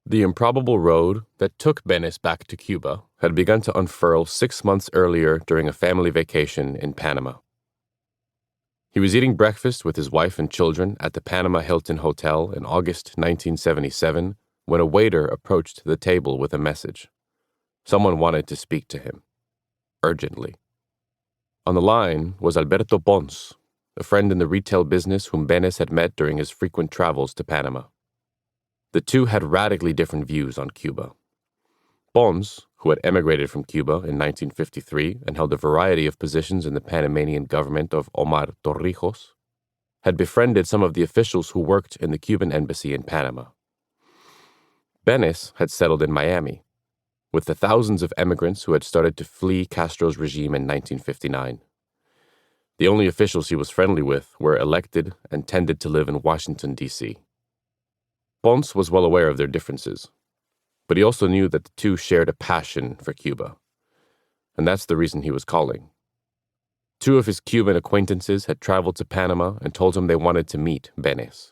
The improbable road that took Benes back to Cuba had begun to unfurl 6 months earlier during a family vacation in Panama. He was eating breakfast with his wife and children at the Panama Hilton Hotel in August 1977 when a waiter approached the table with a message. Someone wanted to speak to him, urgently. On the line was Alberto Pons, a friend in the retail business whom Benes had met during his frequent travels to Panama. The two had radically different views on Cuba. Pons, who had emigrated from Cuba in 1953 and held a variety of positions in the Panamanian government of Omar Torrijos, had befriended some of the officials who worked in the Cuban embassy in Panama. Benes had settled in Miami, with the thousands of immigrants who had started to flee Castro's regime in 1959. The only officials he was friendly with were elected and tended to live in Washington, D.C. Pons was well aware of their differences, but he also knew that the two shared a passion for Cuba, and that's the reason he was calling. Two of his Cuban acquaintances had traveled to Panama and told him they wanted to meet Benes.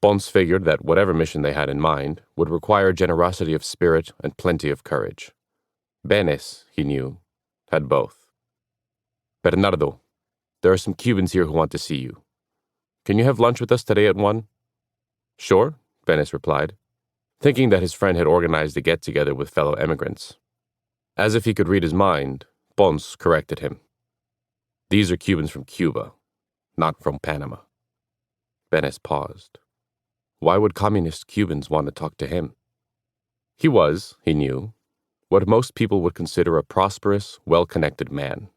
Pons figured that whatever mission they had in mind would require generosity of spirit and plenty of courage. Benes, he knew, had both. "Bernardo, there are some Cubans here who want to see you. Can you have lunch with us today at 1? "Sure," Benes replied, thinking that his friend had organized a get-together with fellow emigrants. As if he could read his mind, Pons corrected him. "These are Cubans from Cuba, not from Panama." Benes paused. Why would communist Cubans want to talk to him? He was, he knew, what most people would consider a prosperous, well-connected man.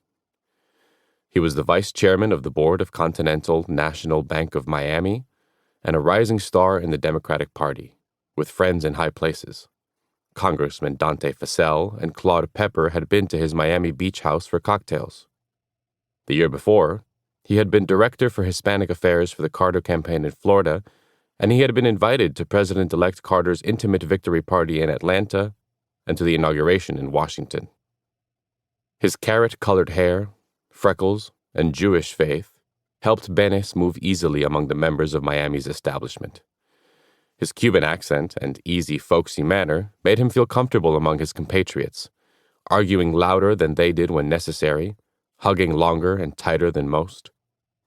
He was the vice chairman of the board of Continental National Bank of Miami and a rising star in the Democratic Party, with friends in high places. Congressman Dante Fascell and Claude Pepper had been to his Miami beach house for cocktails. The year before, he had been director for Hispanic affairs for the Carter campaign in Florida, and he had been invited to President-elect Carter's intimate victory party in Atlanta and to the inauguration in Washington. His carrot-colored hair, freckles, and Jewish faith helped Benes move easily among the members of Miami's establishment. His Cuban accent and easy, folksy manner made him feel comfortable among his compatriots, arguing louder than they did when necessary, hugging longer and tighter than most,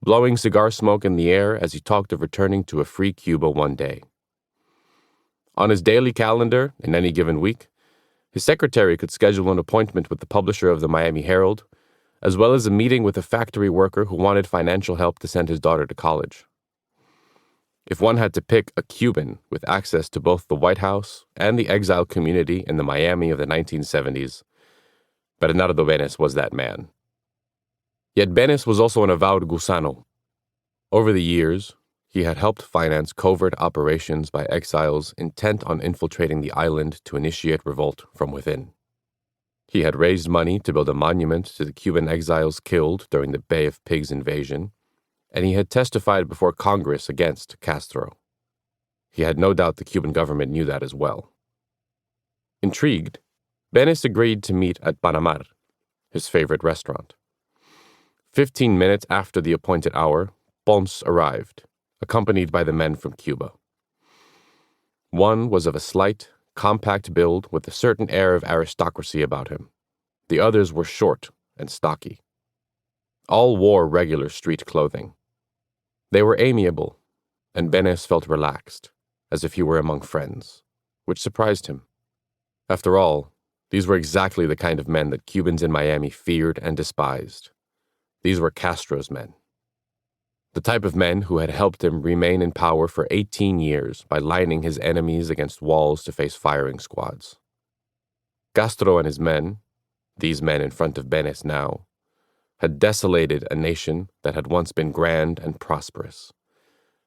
blowing cigar smoke in the air as he talked of returning to a free Cuba one day. On his daily calendar, in any given week, his secretary could schedule an appointment with the publisher of the Miami Herald, as well as a meeting with a factory worker who wanted financial help to send his daughter to college. If one had to pick a Cuban with access to both the White House and the exile community in the Miami of the 1970s, Bernardo Benes was that man. Yet Benes was also an avowed gusano. Over the years, he had helped finance covert operations by exiles intent on infiltrating the island to initiate revolt from within. He had raised money to build a monument to the Cuban exiles killed during the Bay of Pigs invasion, and he had testified before Congress against Castro. He had no doubt the Cuban government knew that as well. Intrigued, Benes agreed to meet at Panamar, his favorite restaurant. 15 minutes after the appointed hour, Pons arrived, accompanied by the men from Cuba. One was of a slight, compact build with a certain air of aristocracy about him. The others were short and stocky. All wore regular street clothing. They were amiable, and Benes felt relaxed, as if he were among friends, which surprised him. After all, these were exactly the kind of men that Cubans in Miami feared and despised. These were Castro's men. The type of men who had helped him remain in power for 18 years by lining his enemies against walls to face firing squads. Castro and his men, these men in front of Benes now, had desolated a nation that had once been grand and prosperous,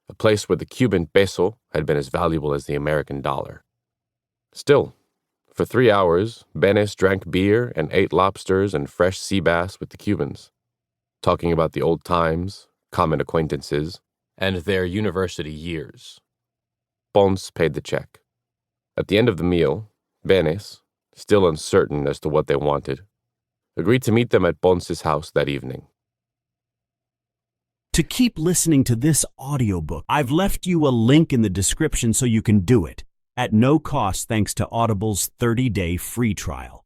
a place where the Cuban peso had been as valuable as the American dollar. Still, for 3 hours, Benes drank beer and ate lobsters and fresh sea bass with the Cubans, talking about the old times, common acquaintances, and their university years. Pons paid the check. At the end of the meal, Benes, still uncertain as to what they wanted, agreed to meet them at Pons's house that evening. To keep listening to this audiobook, I've left you a link in the description so you can do it. at no cost thanks to Audible's 30-day free trial.